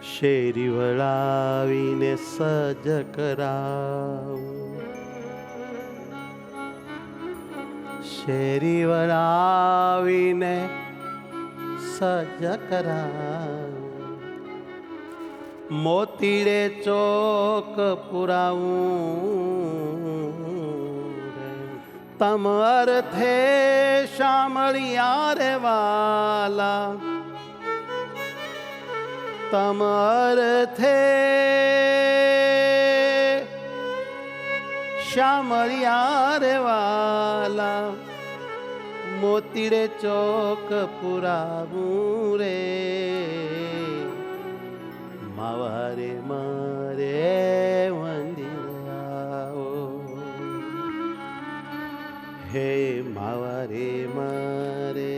શેરી વળાવીને સજ કરાવું, શેરી વળાવીને સજ કરાવું, મોતીડે ચોક પુરાવું, તમ અર્થે શામળિયા રે વાલા, તમ અર્થે શામળિયા રે વાલા, મોતીડે ચોક પુરાવું રે, માવારે મારે મંદિર આવો, હે માવારે મારે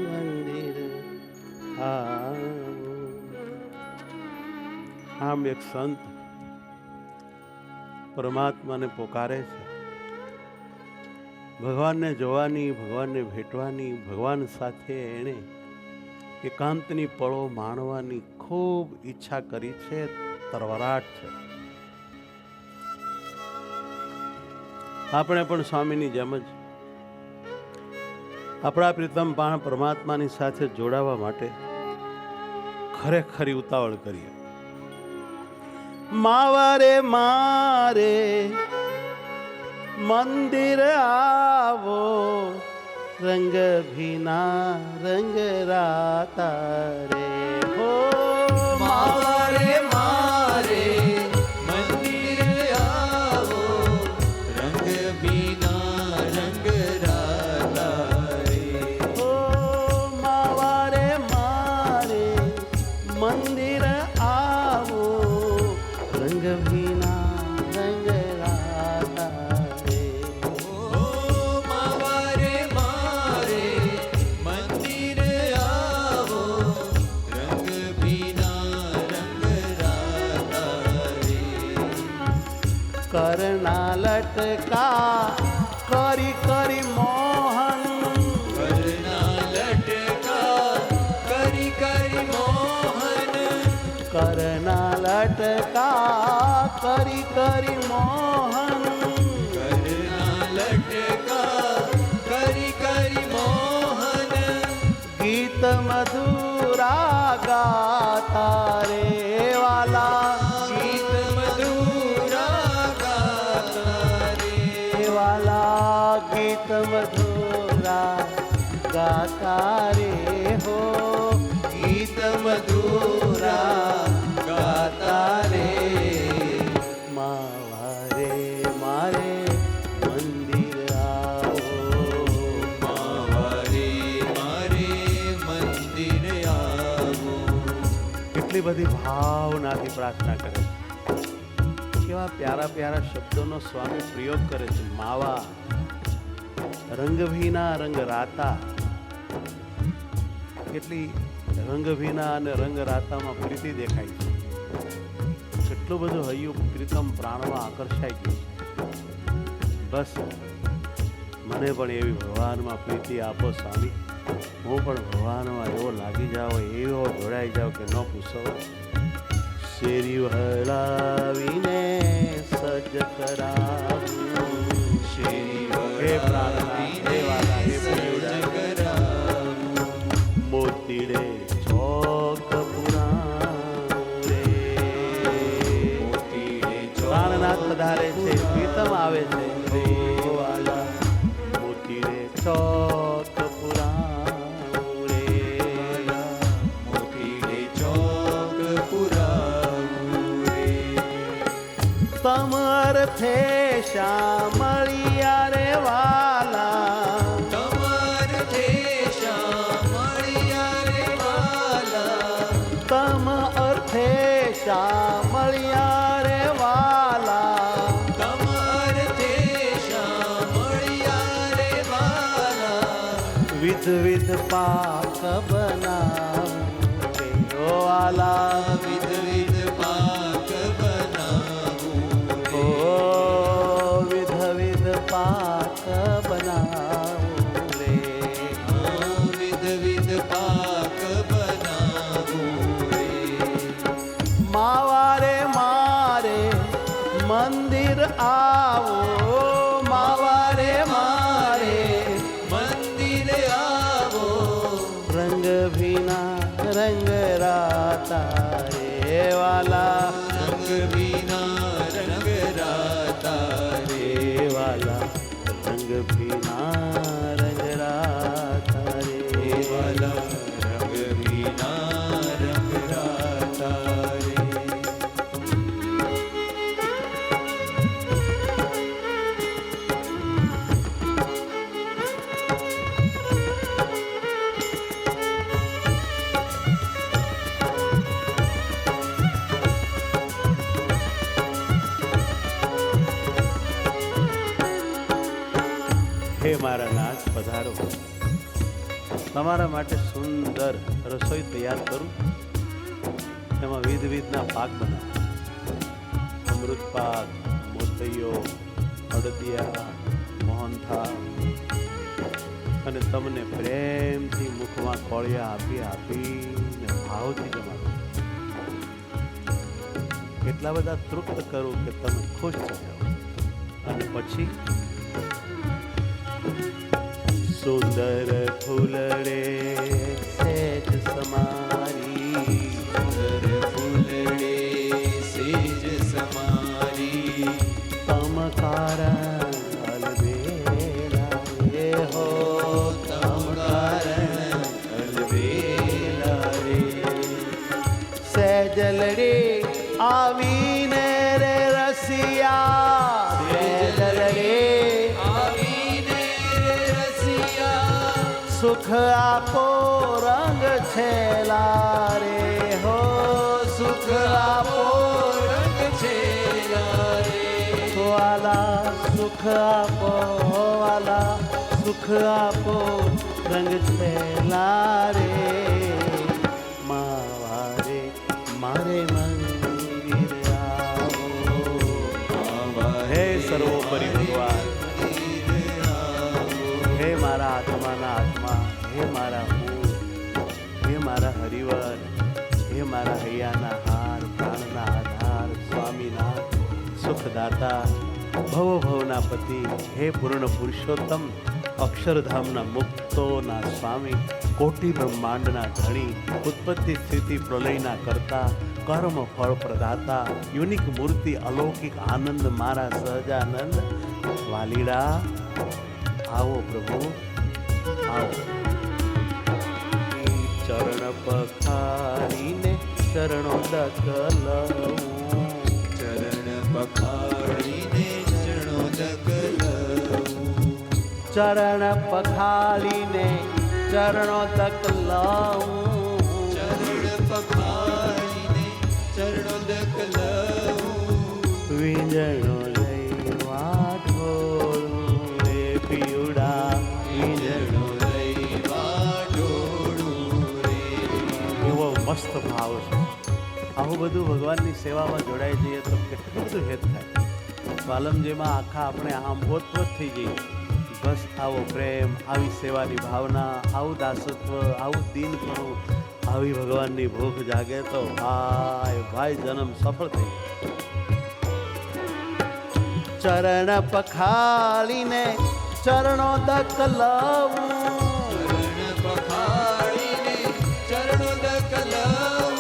મંદિર આવો. આમ એક સંત પરમાત્માને પોકારે છે, ભગવાનને જોવાની, ભગવાનને ભેટવાની, ભગવાન સાથે એણે એકાંતની પળો માણવાની ખૂબ ઈચ્છા કરી છે, તરવરાટ છે. આપણે પણ સ્વામીની જેમ જ આપણા પ્રીતમ પાણ પરમાત્માની સાથે જોડાવા માટે ખરેખરી ઉતાવળ કરીએ. માવારે મારે મંદિર આવો, રંગ ભીના રંગ રાતા રે, હો માવારે મારે મંદિર આવો, રંગ ભીના રંગ રાતા રે, હો માવારે મારે મંદિર આવો, રંગ ભીના રંગ રાતા રે, ઓ માવારે મારે મંદિર આવો, રંગ ભીના રંગ રાતા રે, કરના લટકા કરી કરી મોહન, કરના લટકા કરી કરી મોહન, કરના લટકા કરી કરી મોહન, કરના લટકા કરી કરી મોહન, ગીત મધુરા ગાતા રે વાલા, ગીત મધુરા ગાતા રે, વાલા ગીત મધુરા ગાતા રે, હો ગીત મધુરા ગાતા રે, માવારે મારે મંદિર આવો, માવારે મારે મંદિર આવો. કેટલી બધી ભાવનાથી પ્રાર્થના કરે છે, કેવા પ્યારા પ્યારા શબ્દોનો સ્વામી પ્રયોગ કરે છે. માવા, રંગભીના રંગ રાતા, કેટલી રંગભીના અને રંગ રાતામાં પ્રીતિ દેખાય છે, કેટલું બધું હૈયું પ્રીતમ પ્રાણમાં આકર્ષાઈ ગયું છે. બસ મને પણ એવી ભગવાનમાં પ્રીતિ આપો સ્વામી, હું પણ ભગવાનમાં એવો લાગી જાઓ, એવો જોડાઈ જાઓ કે ન પૂછો. શેરી વળાવીને સજ કરાવું, શેરી હે પ્રાર્થના, હે વાલા, હે પ્રિયુડા, કરાવું, મોતીડે ચોક પુરાવું રે, મોતીડે પ્રાણનાથ પધારે છે, પ્રીતમ આવે છે રે વાલા, મોતીડે ચોક પુરાવું રે, મોતીડે ચોક પુરાવું રે, તમ અર્થે શામળિયા રે વાલા, તમાર દેશા મળ્યા રે વાલા, તમ અર્થે શામળિયા રે વાલા, તમાર દેશા મળ્યા રે વાલા, વિધ વિધ પાક બનાવું રે ઓ વાલા, વિધ વિધ પાક બનાવું ઓ રે, વિધ વિધ પાક બનાવું રે, વિધ વિધ પાક બનાવું રે, આવો માવારે મારે મંદિર આવો રંગ ભીના રંગ રાતા રે વાલા રંગ વિના રંગ રાતા રે વાલા રંગ ભીના રંગ રાતા રે વાલા રંગ વિના રંગ રાતા રે હે મારા નાથ પધારો તમારા માટે સુંદર રસોઈ તૈયાર કરું એમાં વિધના પાક બનાવો અમૃત પાક મોતૈયો અડદિયા મોહનથાળ અને તમને પ્રેમથી મુખમાં કોળિયા આપી આપીને ભાવથી જમાડો કેટલા બધા તૃપ્ત કરું કે તમે ખુશ થઈ જાઓ અને પછી સુંદર ફૂલડે સેજ સમારી સુંદર ફૂલડે સેજ સમારી તમ કારણ અલબેલા રે હો તમ કારણ અલબેલા રે સેજલડે આવીને રે રસિયા સેજલડે આવીને રે રસિયા સુખ આપો રંગ છેલા રે હો સુખ આપો રંગ છેલા રે વાલા સુખ આપો વાલા સુખ આપો રંગ છેલા રે માવારે મારે મંદિર આવો હે સર્વોપરી ભગવાન હે મારા આત્માના આત્મા હે મારા હું હે મારા હરિવર હે મારા હૈયાના હાર પ્રાણના આધાર સ્વામીનાથ સુખદાતા ભવભવના પતિ હે પૂર્ણ પુરુષોત્તમ અક્ષરધામના મુક્તોના સ્વામી કોટી બ્રહ્માંડના ધણી ઉત્પત્તિ સ્થિતિ પ્રલયના કરતા કર્મ ફળ પ્રદાતા યુનિક મૂર્તિ અલૌકિક આનંદ મારા સહજાનંદ વાલીડા આવો પ્રભુ આવો ચરણ પખારીને ચરણો દકલવું ચરણ પખાડીને ચરણો દકલવું ચરણ પખાલીને ચરણો દકલવું ચરણ પખાડીને ચરણો દકલવું વીંજણો લઈ વાઢોળું રે પીવડા વીજળો લઈ વાઢોળું રે એવો મસ્ત ભાવ છે આવું બધું ભગવાનની સેવામાં જોડાઈ જઈએ તો કેટલું બધું હેત થાય સ્વાલમજીમાં આખા આપણે આમ પોતપોત થઈ જઈએ બસ આવો પ્રેમ આવી સેવાની ભાવના આવું દાસત્વ આવું દીનપણું આવી ભગવાનની ભૂખ જાગે તો ભાઈ જન્મ સફળ થઈ ચરણ પખાળીને ચરણો દકલવું ચરણ પખાડીને ચરણો દકલવું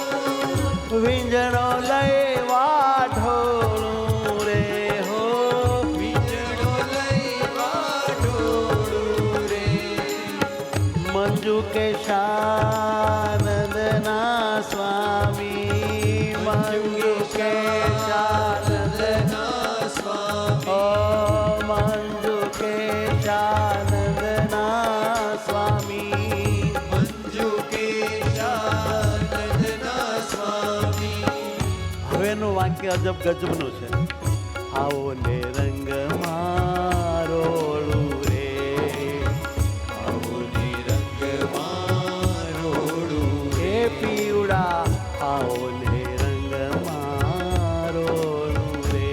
વીંજણો લઈ વાઢોળું રે હો વીજળો લઈ વાઢોળું રે મંજુ કે શાનંદના સ્વામી મંજુ કે શાનંદના ઓ મંજુ કે શાનંદના સ્વામી મંજુ કે શાનંદના સ્વામી હવેનું વાક્ય અજબ ગજબનું છે આવો ને રંગ મારોળું રે આવો ને રંગ મારોળું હે પીવડા આવો ને રંગ મારોળું રે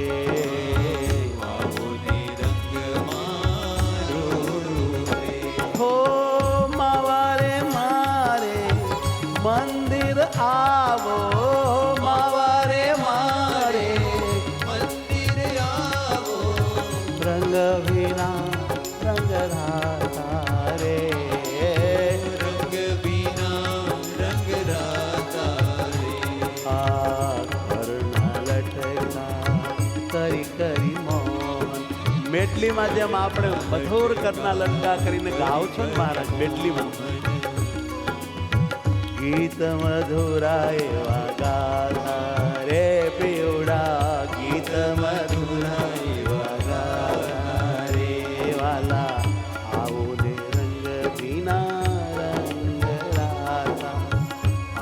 આવો ને રંગ મારોળું રે હો માવારે મારે મંદિર આવો માવારે મારે મંદિર આવો બેટલીમાં જેમ આપણે મધુર કરના લટકા કરીને ગાવ છો ને મહારાજ બેટલીમાં ગીત મધુરા એવા ગાતા રે પીવડા ગીત મધુરા એવા ગાતા રે વાલા આવો ને રંગ ભીના રંગ રાતા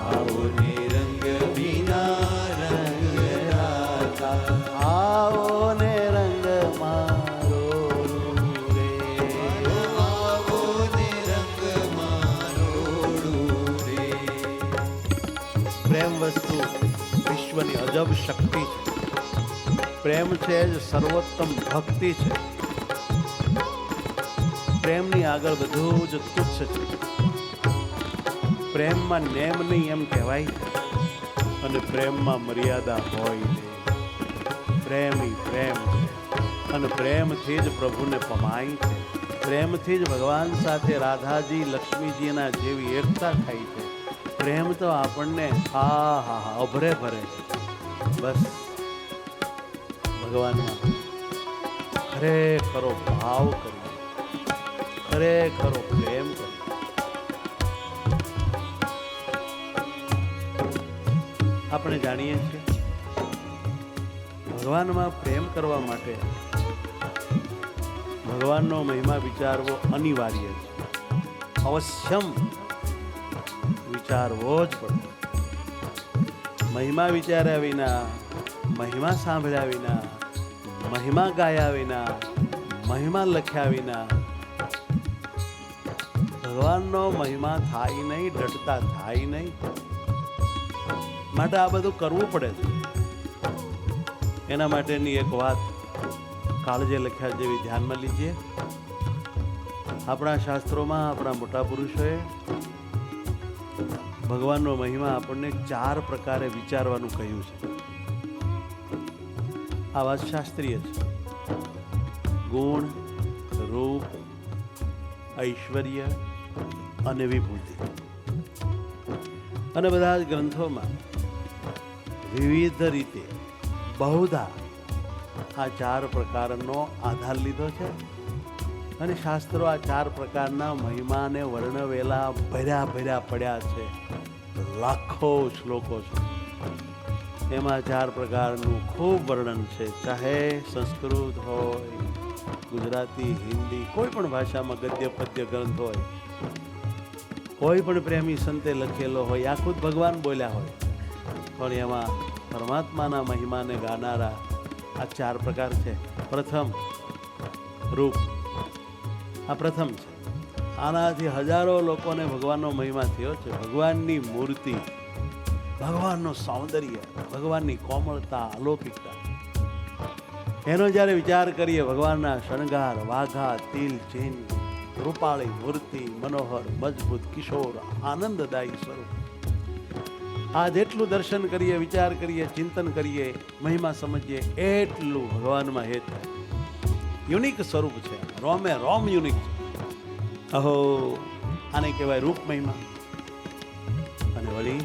આવો ને રંગ વિના રંગ રાતા આવો ને રંગ મારો રે આવો ને રંગ મારોડું રે પ્રેમ વસ્તુ વિશ્વની અજબ શક્તિ છે પ્રેમ છે જ સર્વોત્તમ ભક્તિ છે પ્રેમની આગળ બધું જ તુચ્છ છે પ્રેમમાં નેમ નહીં એમ કહેવાય અને પ્રેમમાં મર્યાદા હોય નહીં પ્રેમી પ્રેમ છે અને પ્રેમથી જ પ્રભુને પમાય છે પ્રેમથી જ ભગવાન સાથે રાધાજી લક્ષ્મીજીના જેવી એકતા થાય છે પ્રેમ તો આપણને હા અભરે ભરે છે બસ ભગવાનમાં ખરેખરો ભાવ કરીએ ખરેખરો પ્રેમ કરીએ આપણે જાણીએ છીએ ભગવાનમાં પ્રેમ કરવા માટે ભગવાનનો મહિમા વિચારવો અનિવાર્ય છે અવશ્યમ વિચારવો જ પડે મહિમા વિચાર્યા વિના મહિમા સાંભળ્યા વિના મહિમા ગાયા વિના મહિમા લખ્યા વિના ભગવાનનો મહિમા થાય નહીં ડટતા થાય નહીં માટે આ બધું કરવું પડે છે એના માટેની એક વાત કાળજે લખ્યા જેવી ધ્યાનમાં લીજીએ આપણા શાસ્ત્રોમાં આપણા મોટા પુરુષોએ ભગવાનનો મહિમા આપણને 4 પ્રકારે વિચારવાનું કહ્યું છે આ વાત શાસ્ત્રીય છે ગુણ રૂપ ઐશ્વર્ય અને વિભૂતિ અને બધા જ ગ્રંથોમાં વિવિધ રીતે બહુધા આ 4 પ્રકારનો આધાર લીધો છે અને શાસ્ત્રો આ 4 પ્રકારના મહિમાને વર્ણવેલા ભર્યા પડ્યા છે લાખો શ્લોકો છે એમાં 4 પ્રકારનું ખૂબ વર્ણન છે ચાહે સંસ્કૃત હોય ગુજરાતી હિન્દી કોઈ પણ ભાષામાં ગદ્ય પદ્ય ગ્રંથ હોય કોઈ પણ પ્રેમી સંતે લખેલો હોય આ ખુદ ભગવાન બોલ્યા હોય પણ એમાં પરમાત્માના મહિમાને ગાનારા આ 4 પ્રકાર છે પ્રથમ રૂપ આ પ્રથમ છે આનાથી હજારો લોકોને ભગવાનનો મહિમા થયો છે ભગવાનની મૂર્તિ ભગવાનનું સૌંદર્ય ભગવાનની કોમળતા અલૌકિકતા એનો જ્યારે વિચાર કરીએ ભગવાનના શણગાર વાઘા તિલ ચિહ્ન રૂપાળી મૂર્તિ મનોહર મજબૂત કિશોર આનંદદાયી સ્વરૂપ આ જેટલું દર્શન કરીએ વિચાર કરીએ ચિંતન કરીએ મહિમા સમજીએ એટલું ભગવાનમાં હેત થાય યુનિક સ્વરૂપ છે રોમે રોમ યુનિક છે અહો આને કહેવાય રૂપ મહિમા અને વળી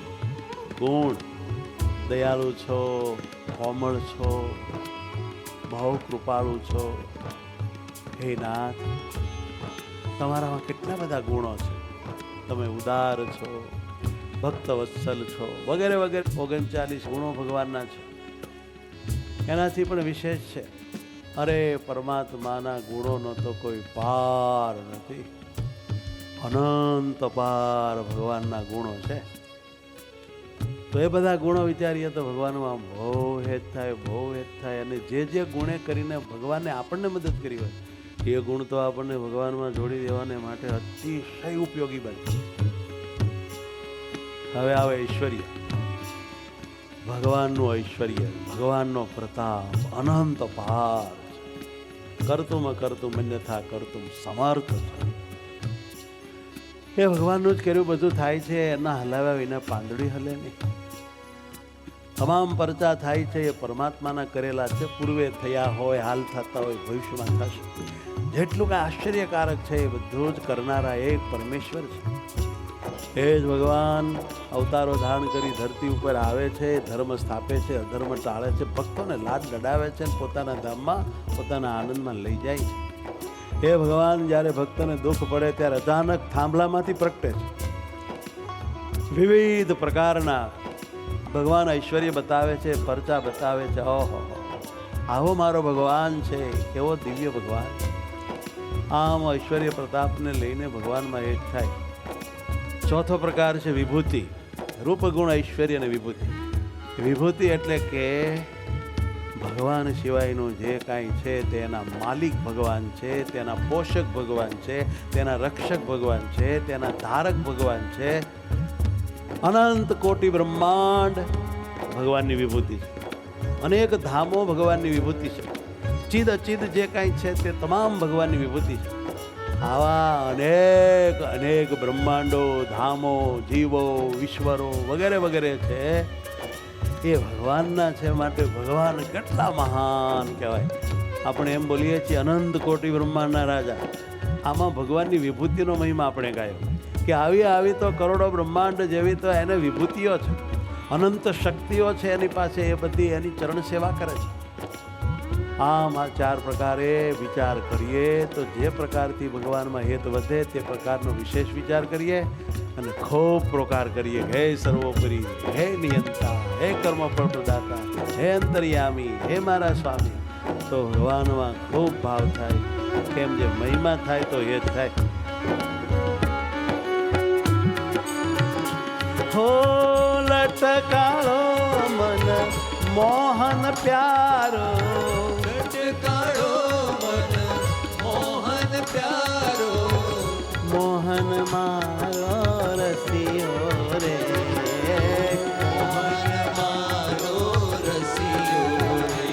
ગુણ દયાળુ છો કોમળ છો બહુ કૃપાળુ છો હે નાથ તમારામાં કેટલા બધા ગુણો છે તમે ઉદાર છો ભક્ત વત્સલ છો વગેરે વગેરે 39 ગુણો ભગવાનના છે એનાથી પણ વિશેષ છે અરે પરમાત્માના ગુણોનો તો કોઈ પાર નથી અનંત પાર ભગવાનના ગુણો છે તો એ બધા ગુણો વિચારીએ તો ભગવાનમાં બહુ હેત થાય અને જે ગુણે કરીને ભગવાને આપણને મદદ કરી હોય એ ગુણ તો આપણને ભગવાનમાં જોડી દેવાને માટે અતિશય ઉપયોગી બને હવે આવે ઐશ્વર્ય ભગવાનનું ઐશ્વર્ય ભગવાનનો પ્રતાપ અનંત પાર કરતુમ અન્યથા કરતુમ સમર્થ એ ભગવાનનું જ કર્યું બધું થાય છે એના હલાવ્યા વિના પાંદડી હલે નહીં તમામ પરચા થાય છે એ પરમાત્માના કરેલા છે પૂર્વે થયા હોય હાલ થતા હોય ભવિષ્યમાં થશે જેટલું કાંઈ આશ્ચર્યકારક છે એ બધું જ કરનારા એક પરમેશ્વર છે એ જ ભગવાન અવતારો ધારણ કરી ધરતી ઉપર આવે છે, ધર્મ સ્થાપે છે, અધર્મ ટાળે છે, ભક્તોને લાડ લડાવે છે અને પોતાના ધામમાં પોતાના આનંદમાં લઈ જાય છે. એ ભગવાન જ્યારે ભક્તને દુઃખ પડે ત્યારે અચાનક થાંભલામાંથી પ્રગટે છે. વિવિધ પ્રકારના ભગવાન ઐશ્વર્ય બતાવે છે, પરચા બતાવે છે. ઓહો, આવો મારો ભગવાન છે, કેવો દિવ્ય ભગવાન. આમ ઐશ્વર્ય પ્રતાપને લઈને ભગવાનમાં એક થાય. ચોથો પ્રકાર છે વિભૂતિ. રૂપ ગુણ ઐશ્વર્ય અને વિભૂતિ. વિભૂતિ એટલે કે ભગવાન સિવાયનું જે કાંઈ છે તેના માલિક ભગવાન છે, તેના પોષક ભગવાન છે, તેના રક્ષક ભગવાન છે, તેના ધારક ભગવાન છે. અનંત કોટી બ્રહ્માંડ ભગવાનની વિભૂતિ છે. અનેક ધામો ભગવાનની વિભૂતિ છે. ચિદ અચિદ જે કાંઈ છે તે તમામ ભગવાનની વિભૂતિ છે. આવા અનેક અનેક બ્રહ્માંડો, ધામો, જીવો, ઈશ્વરો વગેરે વગેરે છે એ ભગવાનના છે. માટે ભગવાન કેટલા મહાન કહેવાય. આપણે એમ બોલીએ છીએ અનંત કોટી બ્રહ્માંડના રાજા. આમાં ભગવાનની વિભૂતિનો મહિમા આપણે ગાયો કે આવી આવી તો કરોડો બ્રહ્માંડ જેવી તો એને વિભૂતિઓ છે, અનંત શક્તિઓ છે એની પાસે. એ બધી એની ચરણ સેવા કરે છે. આમ આ ચાર પ્રકારે વિચાર કરીએ તો જે પ્રકારથી ભગવાનમાં હેત વધે તે પ્રકારનો વિશેષ વિચાર કરીએ અને ખૂબ પ્રોકાર કરીએ. હે સર્વોપરી, હે નિયંતા, હે કર્મફળ પ્રદાતા, હે અંતર્યામી, હે મારા સ્વામી, તો ભગવાનમાં ખૂબ ભાવ થાય. કેમ જે મહિમા થાય તો એ જ થાય. હો લટકાળો મન મોહન પ્યારો, લટકાળો મન મોહન પ્યારો, મોહન મારો રસિયો રે, મોહન મારો રસિયો રે.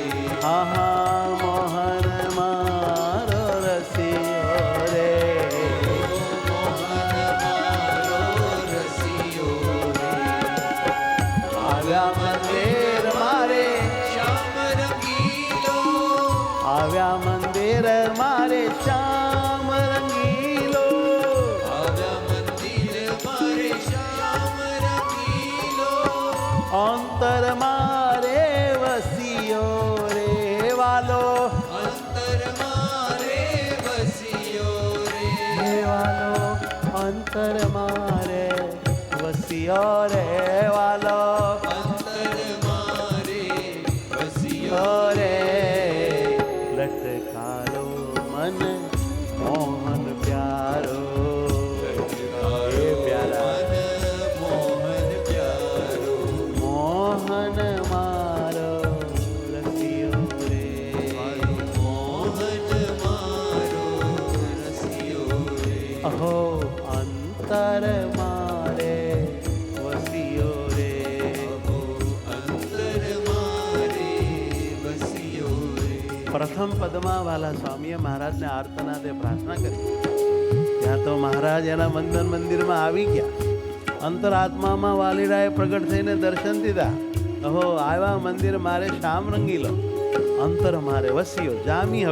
આહા મોહન મારો રસિયો રે, મોહન મારો રસિયો રે. આવ્યા મંદિર મારે, શ્યામ રંગીલો, આવ્યા મંદિર મારે શ્યામ રંગીલો, આવ્યા મંદિર મારે શ્યામ રંગીલો, અંતર મારે વસિયો રે વાલો, અંતર મારે વસિયો રે. હે વાલો અંતર મારે વસિયો રે વાલો, અંતર મારે વસિયો રે લટકારો મન મોહન પ્યારો, હે પ્યારા મોહન પ્યારો, મોહન મારો રસિયો રે, મોહન મારો રસિયો રે. અહો અંતર મારે વસિયો રે. અંતર મારે વસિયો રે. પ્રથમ પદમાં વાલા સ્વામીએ મહારાજને આર્તનાદે પ્રાર્થના કરી. ત્યાં તો મહારાજ એના મંદન મંદિરમાં આવી ગયા. અંતરાત્મામાં વાલીરાએ પ્રગટ થઈને દર્શન દીધા. અહો આવ્યા મંદિર મારે શ્યામ રંગીલો, અંતર મારે વસિયો જામી.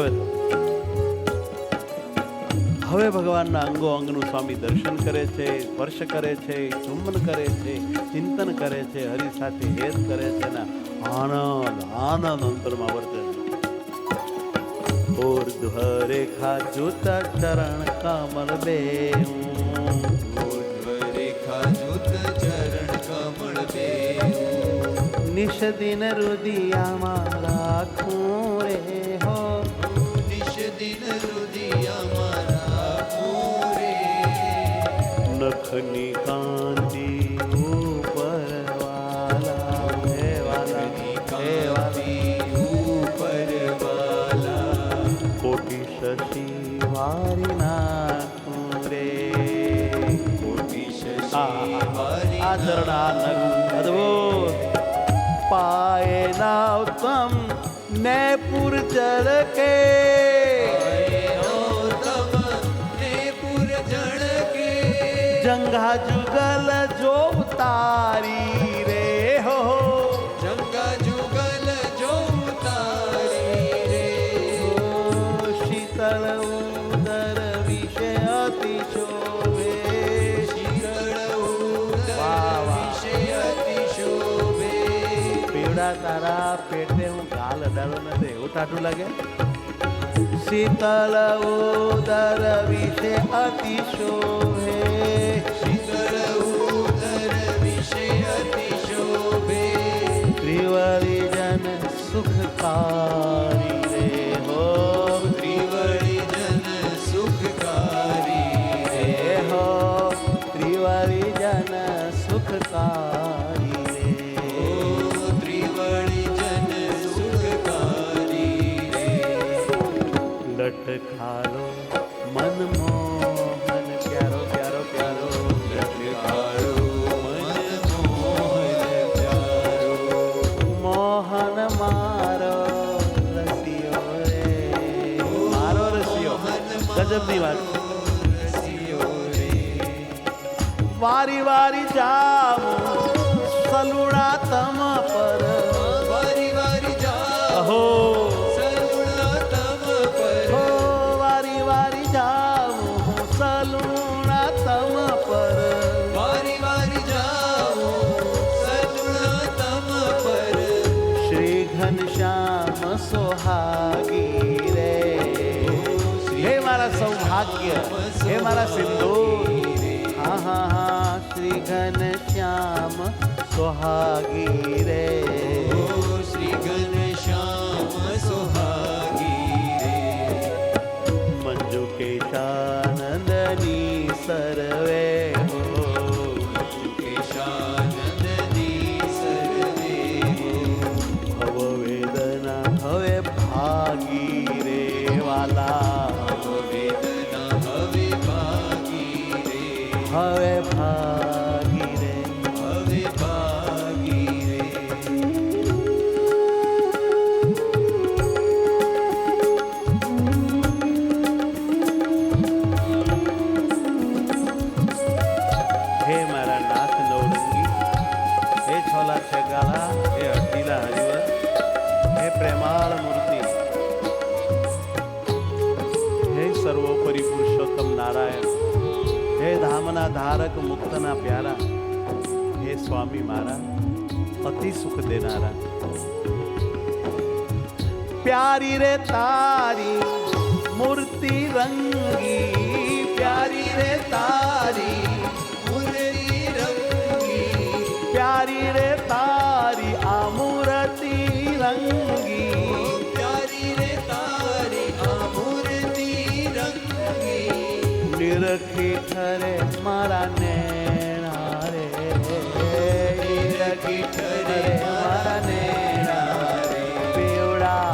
હવે ભગવાનના અંગો અંગનું સ્વામી દર્શન કરે છે, સ્પર્શ કરે છે, ચુંબન કરે છે, ચિંતન કરે છે, હરિ સાથે હેત કરે છે ને આનંદ આનંદ અંતરમાં વર્તે છે. ऊर्ध्व रेखा जूता चरण कमल बेऊं, ऊर्ध्व रेखा जूत चरण कमल बेऊं, निश दिन रुदियाમાં રાખું રે હો, निश दिन रुदियाમાં રાખું રે. નખની કાંતિ ઉપર વાલા, હે વાલા, હે વાલા, ઉપર વાલા, કોટી શશી વારી નાખું રે. કોટી શશી વારી આ ચરણ આ નખ અદભુત પાએ નાવતમ ને પુર ચર કે, જંગા જુગલ જો તારી રે હો, જંગા જુગલ જો તારી રે. શીતળ ઉદર વિષય અતિ શોભે, શીતળ દીવડા તારા પેટે હું ગાલ અડાડો નથી એવું ટાટું લાગે શીતલ ઉદર વિશે અતિ શોભે શીતળ ઉદર વિશે અતિ શોભે ત્રિવળી જન સુખકારી રે હો ત્રિવળી જન સુખકારી રે હો ત્રિવળી જન સુખકારી રે ત્રિવળી જન સુખકારી રે લટકાલો મનમોહન પ્યારો પ્યારો પ્યારો લટકાળો મનમોહન પ્યારો મોહન મારો રસિયો રે મારો રસિયો ગજબની વાત રસિયો રે વારી વારી જાવું સલુણા તમ પર વારી વારી જાઓ અહો સલુણા તમ પર હો વારી વારી જાવું સલુણા તમ પર વારી વારી જાઓ સલુણા તમ પર શ્રી ઘનશ્યામ સોહાગી રે હે મારા સૌભાગ્ય હે મારા સિંદૂર હા હા હા શ્રી ઘનશ્યામ સોહાગી રે શ્રી ઘનશ્યામ સોહાગી રે મંજુ કેશાનંદની સર્વે હો કેશાનંદની સર્વે ભવ વેદના હવે ભાગી રે વાલા વેદના હવે ભાગી રે હવે ભાગી રે હવે ભાગી રે હે મારા નાથ નવરંગી હે છોલા છેગાલા હે અડધીલા હરિવર હે પ્રેમાળ મૂર્તિ હે સર્વોપરી પુરુષોત્તમ નારાયણ હે ધામના ધારક મુક્તના પ્યારા હે સ્વામી મારા અતિ સુખ દેનારા પ્યારી રે તારી મૂર્તિ રંગી પ્યારી રે તારી મુરલી રંગી પ્યારી રે તારી આ મૂર્તિ રંગી પ્યારી રે તારી આ મૂર્તિ રંગી નિરખી ઠરે મારા નેણા રે નિરખી ઠરે મારા નેણા રે પીવડા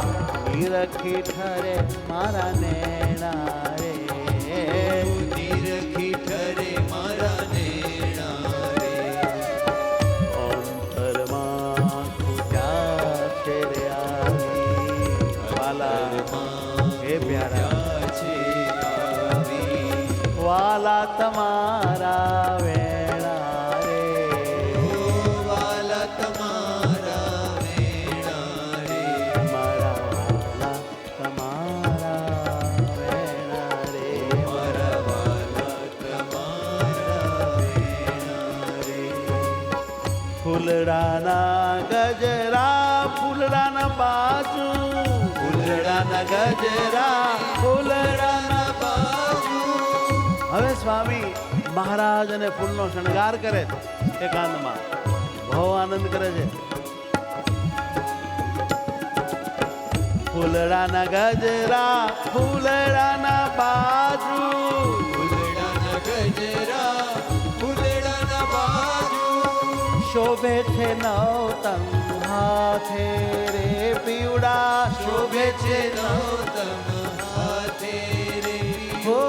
નિરખી ઠરે મારા નેણા રે નિરખી ઠરે મારા નેણા રે અંતરમાં ખૂટ્યા છે રે આવી વાલા હે પ્યારા છે આવી વાલા તમારા વેણા રે વાલા તમારા વેણા રે મારા વાલા તમારા વેણા રે મારા વાલા તમારા વેણા રે ફૂલડાના ગજરા ફૂલડાના બાજુ ફૂલડાના ગજરા ફૂલડાના બાજુ હવે સ્વામી મહારાજ અને ફૂલનો શણગાર કરે છે એકાંતમાં બહુ આનંદ કરે છે ફૂલડાના ગજરા ફૂલડાના બાજુ ફૂલડાના ગજરા ફૂલડાના બાજુ શોભે છે નવતમ હાથે રે પીવડા શોભે છે નવતમ હાથે રે હો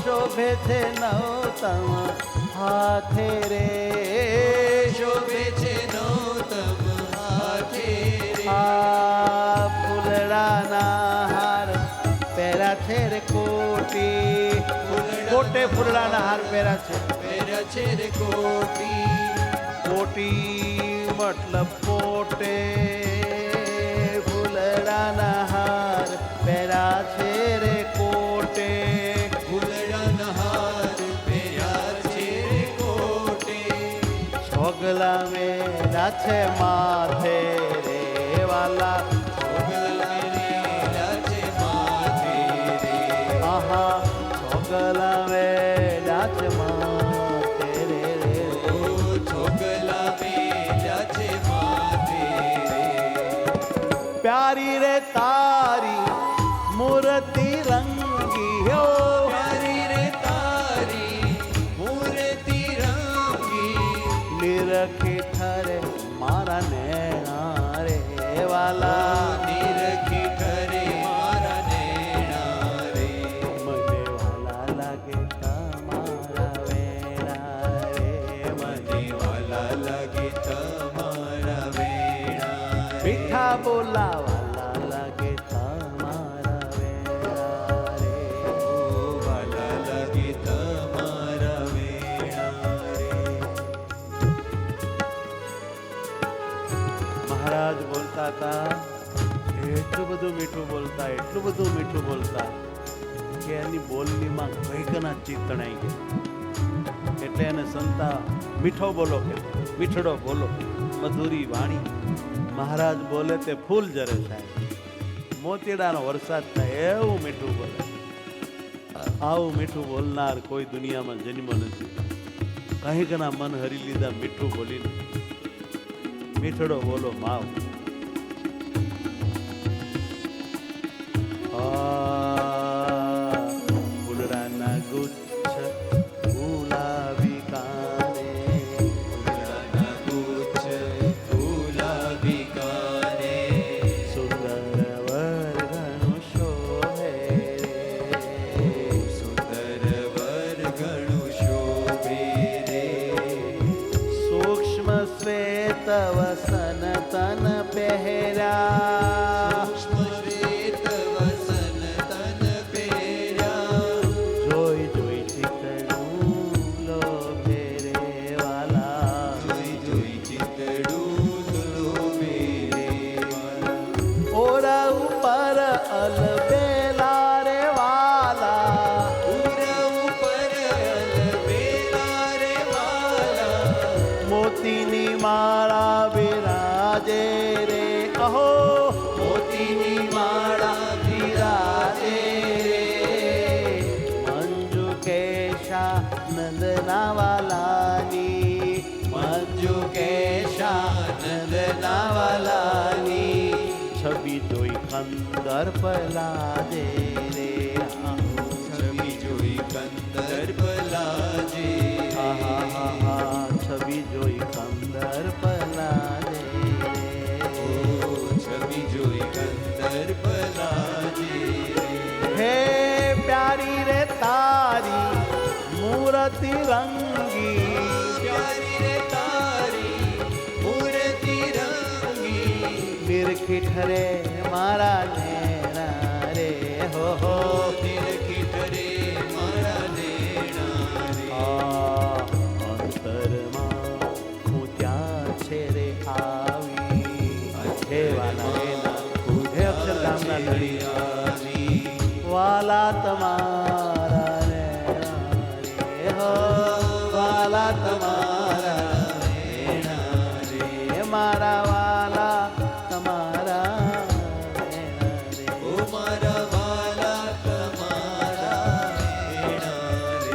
શોભે છે નવતમ હાથે રે શોભે છે નવતમ હાથે રે આ ફૂલડાના હાર પહેરા છે રે કોટી કોટે ફૂલડાના હાર પહેરા છે પહેર્યા છે રે કોટી કોટી મતલબ કોટે ફૂલડાના હાર પહેરા છે રે કોટે ફૂલડાના હાર પહેર્યા છે રે કોટે છોગલા મેરા છે માથે રે વાલા છોગલા વેલા છે માથે રે આહા છોગલા વેલા છે માથે રે ઓ છોગલા વેલા છે માથે રે પ્યારી રે તારી મૂર્તિ રંગી હો પ્યારી રે તારી મૂર્તિ રંગી નિરખી ઠરે મારા નેણા રે વાલા નિરખી ઠરે મારા નેણા રે મને વાલા લાગે તમારા વેણા રે મને વાલા લાગે તમારા વેણા રે. મીઠા બોલા વાલા લાગે તમારા વેણા રે ઓ વાલા લાગે તમારા વેણા રે. મહારાજ બોલતા હતા એટલું બધું મીઠું બોલતા એટલું બધું મીઠું બોલતા કે એની બોલનીમાં કંઈકના ચિત્ત તણાઈ ગયા એટલે એને સંતા મીઠો બોલો કે મીઠડો બોલો મધુરી વાણી મહારાજ બોલે તે ફૂલ જરે સાહેબ મોતીડાનો વરસાદ થાય એવું મીઠું બોલે આવું મીઠું બોલનાર કોઈ દુનિયામાં જન્મ નથી કંઈકના મન હરી લીધા મીઠું બોલીને મીઠડો બોલો માવ ફૂલડાના ગુચ્છ ગુલાબી કાને ફૂલડાના ગુચ્છ ગુલાબી કાને સુંદર વરઘણું શોભે રે સુંદર વર ઘણું શોભે રે સૂક્ષ્મ શ્વેત વસન તન પહેર્યા સૂક્ષ્મ શ્વેત વસન તન પહેર્યા જોઈ જોઈ ચિતડું લોભે રે વાલા જોઈ જોઈ ચિતડું લોભે રે વાલા. ઓરા ઉપર અલબેલા રે વાલા ઉરા ઉપર અલબેલા રે વાલા મોતીની માળા બિરાજે રે અહો મોતીની માળા બિરાજે રે મંજુ કેશા નંદના વાલાની મંજુ કેશાનંદના વાલાની છબી જોઈ કંદર પલાજે રે છબી જોઈ કંદર્પ લાજે આહા છબી જોઈ કંદર પલાજે ઓ છબી જોઈ કંદર્પ લાજે હે પ્યારી રે તારી મૂર્તિ રંગી પ્યારી રે તારી મૂર્તિ રંગી નિરખી ઠરે મારા નેણા રે હો હો નિરખી ઠરે મારા નેણા રે અંતરમાં હું ત્યાં છે રે આવી હે વાલા હે હે અક્ષરધામના લડી આવી વાલા તમારા નેણા રે હો વાલા તમારા નેણા રે મારા વાલા તમારા નેણા રે ઓ મારા વાલા તમારા નેણા રે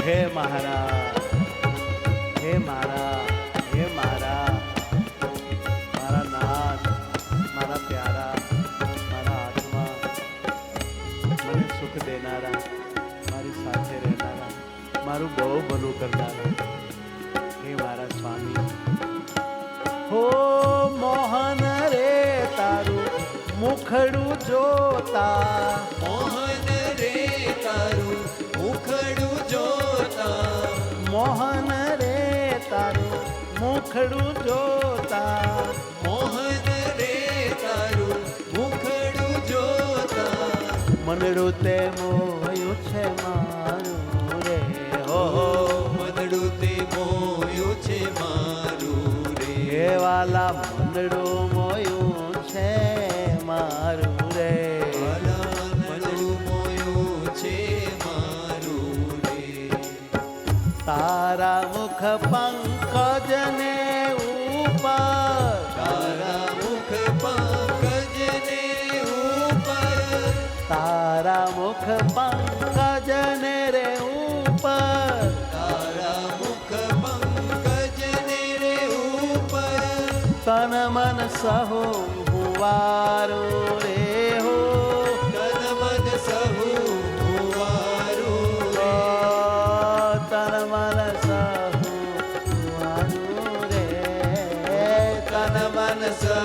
હે મહારાજ હે મારા મારા નાથ મારા પ્યારા મારા આત્મા મને સુખ દેનારા મારી સાથે રહેનારા મારું બહુ ભલું કરનારા હે મારા સ્વામી હો મોહન રે તારું મુખડું જોતા મોહન રે તારું મુખડું જોતા મોહન રે તારું મુખડું જોતા મોહન રે તારું મુખડું જોતા મનડું તે મોયું છે મારું રે હો હો મનડું તે મોયું છે મારું રે હે વાલા મનડું મોયું છે મારું રે વાલા મનડું તારા મુખ પંકજ ને ઉપર તારા મુખ પંકજ ને ઉપર તારા મુખ પંકજ ને રે ઉપર તારા મુખ પંકજ ને રે ઉપર તન મન સહુ હુવારું રે હો તન મન સહુ હુવારું રે તન મન સહુ હુવારું રે તન મન સહુ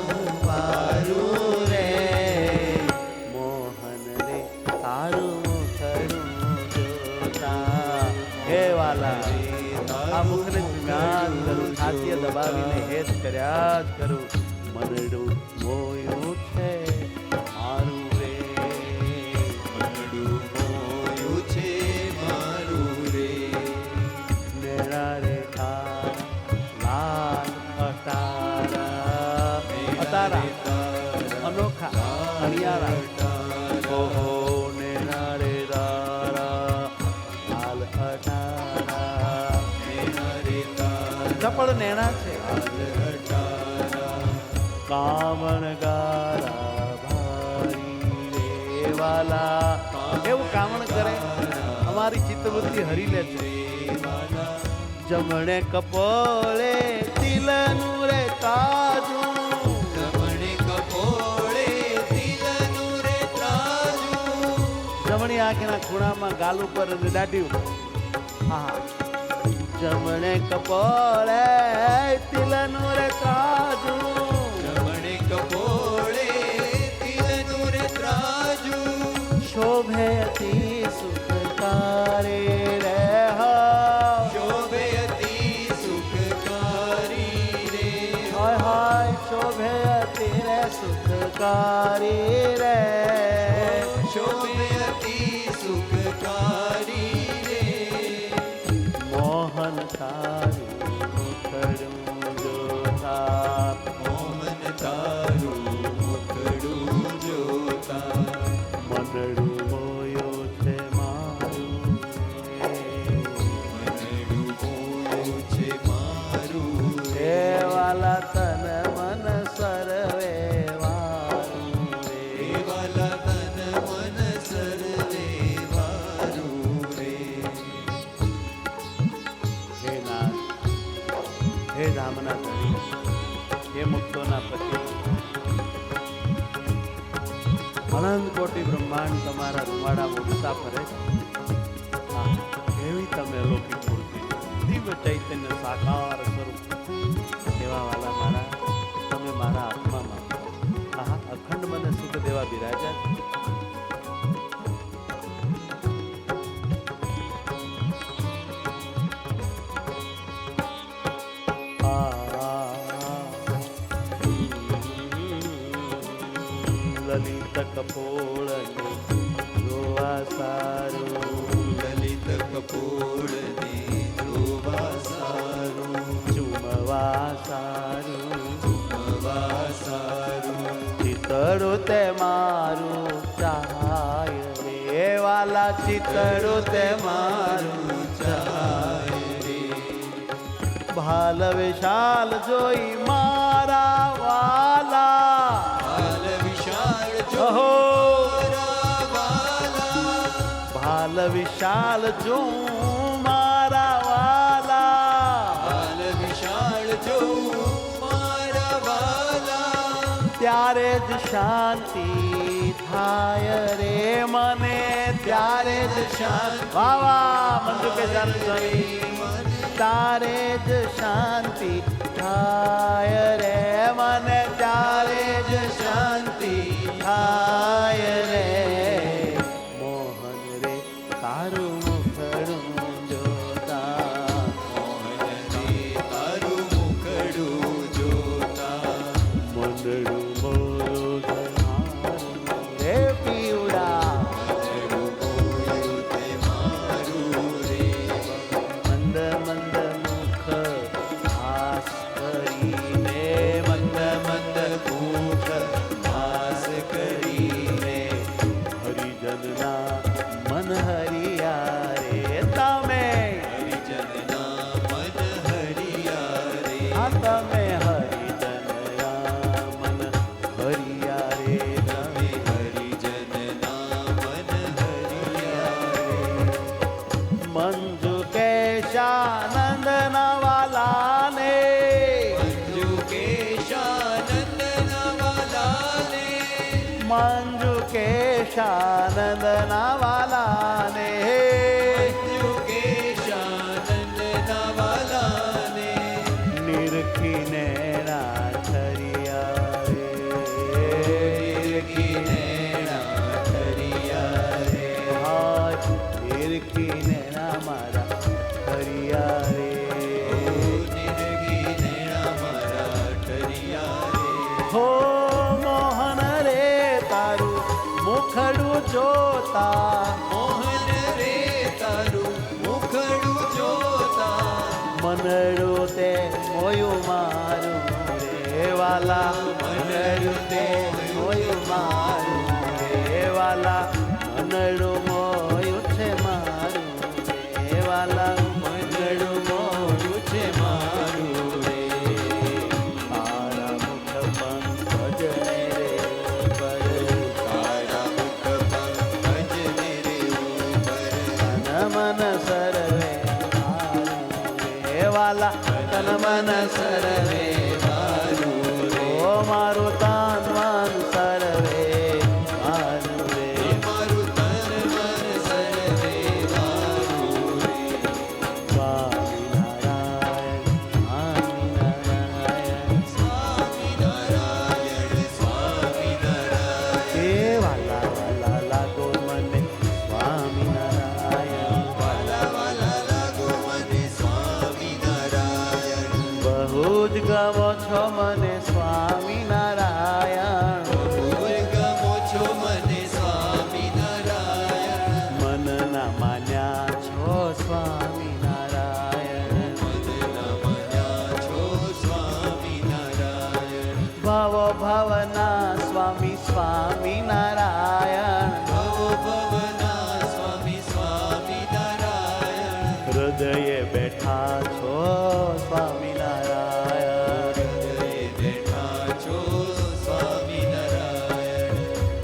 હુવારું રે મોહન રે તારું મુખડું જોતા હે વાલા આ મુખને જ્ઞાન કરું છાતીએ દબાવીને હેત કર્યા જ કરું મનડું મોયું છે મારું રે મનડું મોયું છે મારું રે મેરા રે લાલ અતારા અતારા અનોખા અણિયારા ઓહો નેના રે તારા લાલ અતારા ચપળ નેણા છે કામણ ગારા ભારી રે વાલા એવું કામણ કરે અમારી ચિત્તવૃત્તિ હરી લે છે જમણે કપોળે તિલનું રે તાજું જમણે કપોળે તિલનું રે ત્રાજું જમણી આંખના ખૂણામાં ગાલ ઉપર અને દાઢી ઉપર હા જમણે કપોળે તિલનું રે તાજું જમણે કપોળે તિલનું રે ત્રાજું શોભે અતિ સુખકારે રે હા શોભે અતિ સુખકારી રે હાય હાય શોભે અતિ રે સુખકારી રે શોભે અતિ સુખકારી રે મોહન તારું મુખડું જોતા મોહન તારું મુખડું જોતા મનડું મોયો છે મારું મનડું મોયું છે મારું રે વાલા તન મન સર્વે વારું રે વાલા તન મન સર્વે વારું રે હે નાથ હે ધામના ધણી હે મુક્તોના પતિ અનંત કોટી બ્રહ્માંડ તમારા રૂવાડા ઉડતા ફરે છે હા, એવી તમે અલૌકિક મૂર્તિ દિવ્ય ચૈતન્ય સાકાર સ્વરૂપ એવા વાલા મારા તમે મારા આત્મામાં આહા અખંડ મને સુખ દેવા બિરાજા છે. લલિત કપોળને જોવા સારું લલિત કપોળને જોવા સારું ચુમવા સારું જોવા સારું ચિતડું તે મારું ચાય રે વાલા ચિતડું તે મારું ચાય રે ભાલ વિશાલ જોઈ મારા વાલા હાલ વિશાળ અહો જોરા વાલા ભાલ વિશાલ જો મારા વાલા હાલ વિશાળ જો મારા વાલા ત્યારે જ શાંતિ થાય રે મને ત્યારે જ શાંતિ વાહ વાહ મંજુ કે સ્વામી તારે જ શાંતિ થાય રે મને ત્યારે જ શાંતિ થાય રે મોહન રે તારું મુખડું જોતા મોહન રે તારું મુખડું જોતા મંડળું મોયું રે પીવડા મનડું મોયું તે મારું રે મંદ મંદ મુખ હાસ કરીને મંદ મંદ મુખ વાસ કરીને હરિજનના મન હરિયા રે તમે હરિજનના કેશાનંદના વાલાને કેશાનંદના વાલાને નિરખીને ઠરિયા રે નિરખીને ઠરિયા રે હાય નિરખીને મારા ઠરિયા રે નિરખીને મારા ઠરિયા રે હો મોહન રે તારું મુખડું જોતા મોહન રે તારું મુખડું જોતા મનડું તે મોયું મારું રે વાલા મનડું તે મોયું મારું રે વાલા મનડું મોયું છે મારું રે વાલા મનડું મોયું છે મારું રે તારા મુખ પંકજને રે ઉપર તારા મુખ પંકજને રે ઉપર તન મન સર્વે મારું રે વાલા તન મન સર્વે મારું રે ઓ મારું તન મન સર્વે મારું રે મારું તન મન સર્વે મારું રે સ્વામિનારાયણ સ્વામિનારાયણ સ્વામિનારાયણ સ્વામિનારાયણ હે વાલા વાલા લાગો મને સ્વામિનારાયણ વાલા વાલા લાગો મને સ્વામિનારાયણ બહુ જ ગમો છો મને સ્વામિનારાયણ બહુ ગમો છો મને સ્વામિનારાયણ મનના માન્યા છો સ્વામિનારાયણ મનના મન્યા છો સ્વામિનારાયણ ભવ ભવના સ્વામી સ્વામિનારાયણ ભવ ભવના સ્વામી સ્વામિનારાયણ હૃદયે બેઠા છો સ્વામિનારાયણ હૃદયે બેઠા છો સ્વામિનારાયણ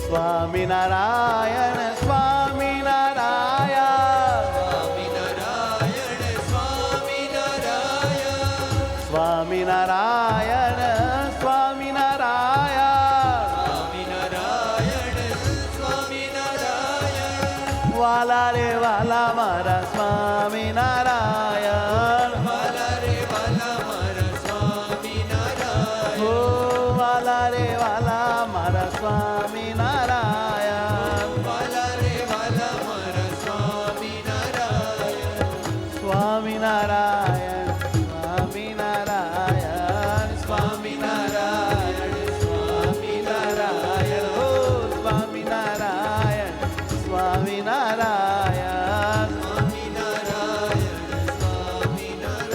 સ્વામિનારાયણ સ્વામિનારાયણ સ્વામિનારાયણ સ્વામિનારાયણ સ્વામિનારાયણ સ્વામિનારાયણ સ્વામિનારાયણ સ્વામિનારાયણ વાલા રે વાલા મારા સ્વામિનારાયણ વાલા રે વાલા મારા સ્વામિનારાયણ હો વાલા રે વાલા મારા સ્વામિનારાયણ વાલા રે વાલા મારા સ્વામિનારાયણ સ્વામિનારાયણ સ્વામિનારાયણ સ્વામિનારાયણ સ્વામિનારાયણ હો સ્વામિનારાયણ સ્વામિનારાયણ સ્વામિનારાયણ સ્વામિનારાયણ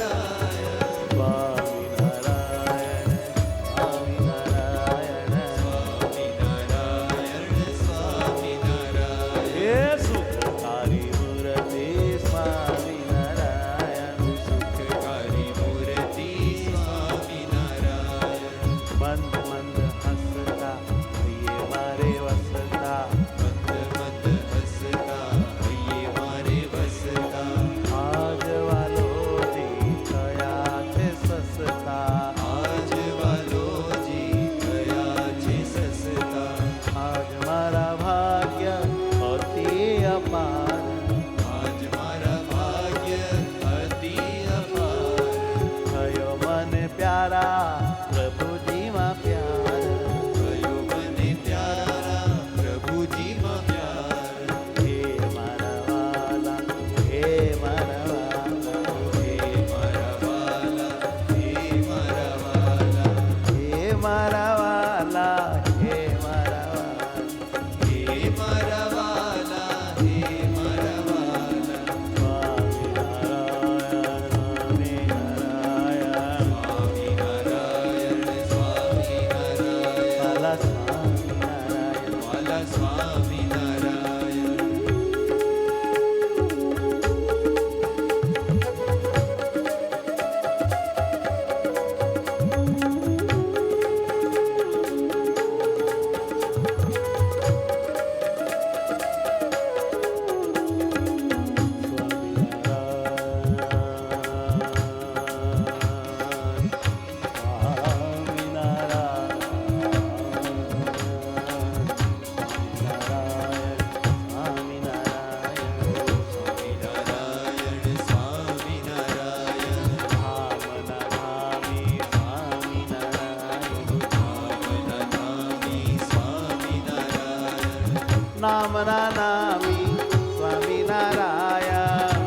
નામી સ્વામિનારાયણ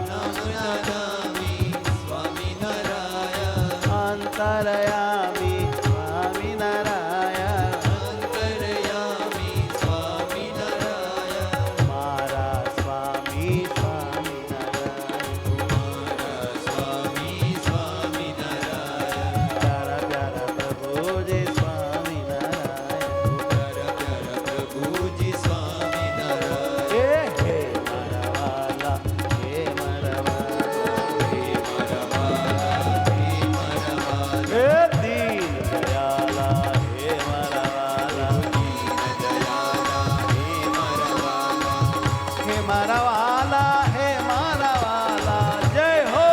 નામી સ્વામિનારાયણ અંતરયામી સ્વામિનારાયણ અંતરયામી સ્વામિનારાયણ મારા સ્વામી સ્વામિનારાયણ મારા સ્વામી સ્વામિનારાયણ પ્યારા પ્યારા પ્રભુજી સ્વામિનારાયણ પ્યારા પ્યારા પ્રભુજી સ્વામિનારાયણ હે હે મારા વાલા હે મારા વાલા હે મારા વાલા હે મારા વાલા હે દીન દયાલા હે મારા વાલા દીન દયાલા હે મારા વાલા હે મારા વાલા હે મારા વાલા જય હો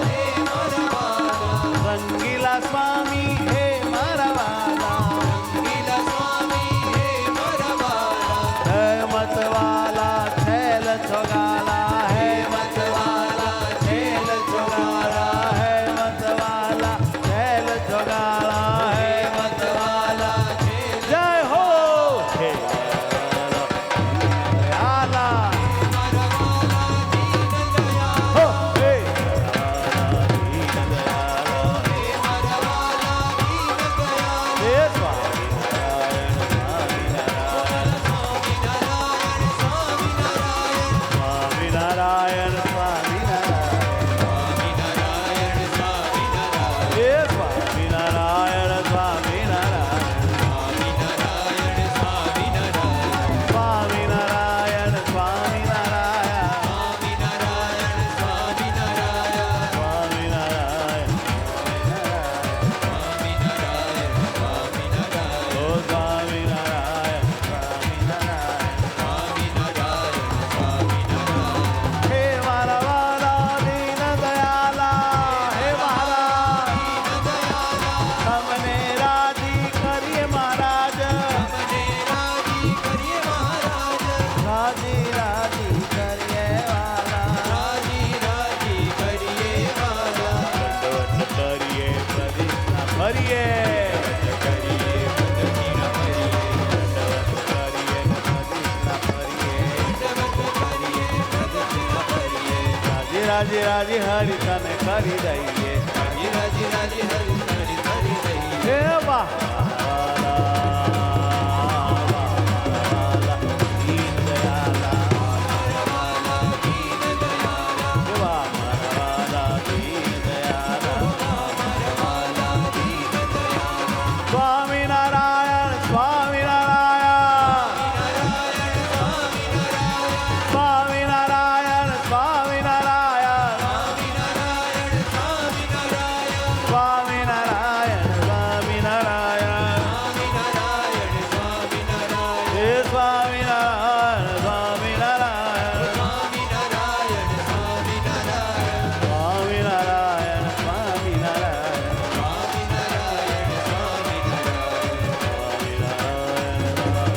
હે મારા વાલા રંગીલા સ્વામી હે મારા વાલા રંગીલા સ્વામી હે મારા વાલા હે મતવાલા છેલ છોગાલા હે મતવાલા છેલ છોગાલા હે મતવાલા છેલ છોગાલા હે મતવાલા છેલ જય હો હે દયાલા મારા વાલા દીન દયાલા હો હે દીન દયાલા હે મારા વાલા દીન દયાલા હે સ્વામિનારાયણ સ્વામિનારાયણ સ્વામિનારાયણ સ્વામિનારાયણ સ્વામિનારાયણ સ્વામિનારાયણ હે સ્વામિનારાયણ સ્વામિનારાયણ સ્વામિનારાયણ સ્વામિનારાયણ સ્વામિનારાયણ સ્વામિનારાયણ સ્વામિનારાયણ સ્વામિનારાયણ સ્વામિનારાયણ સ્વામિનારાયણ ઓ સ્વામિનારાયણ સ્વામિનારાયણ હે મારા વાલા દીન દયાલા હે મારા તમને રાજી કરીએ મહારાજ રાજી રાજી કરીએ વાલા દંડવત કરીએ પ્રદક્ષિણા ભરીએ દંડવત કરીએ ને પ્રદક્ષિણા ભરીએ રાજી રાજી રાજી હરિ તને કરી દઈએ હે વાહ દીન દયાલા હે વાહ મારા દીન દયાલા સ્વામિનારાયણ સ્વામિનારાયણ સ્વામિનારાયણ સ્વામિનારાયણ સ્વામિનારાયણ સ્વામિનારાયણ હે સ્વામિનારાયણ સ્વામિનારાયણ સ્વામિનારાયણ સ્વામિનારાયણ હે સ્વામિનારાયણ સ્વામિનારાયણ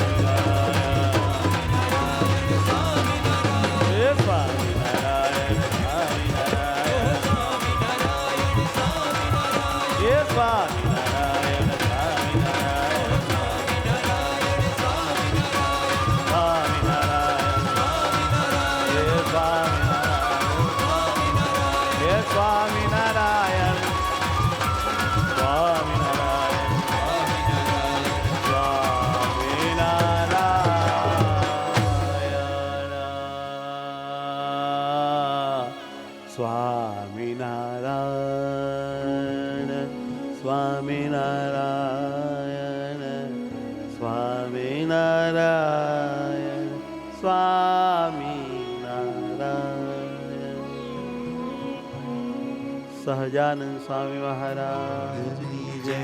હે સ્વામિનારાયણ સ્વામિનારાયણ સ્વામિનારાયણ હે સ્વામિનારાયણ હે સ્વામિનારાયણ સ્વામિનારાયણ સ્વામિનારાયણ સ્વામિનારાયણ સ્વામિનારાયણ સ્વામિનારાયણ સહજાનંદ સ્વામી મહારાજની જય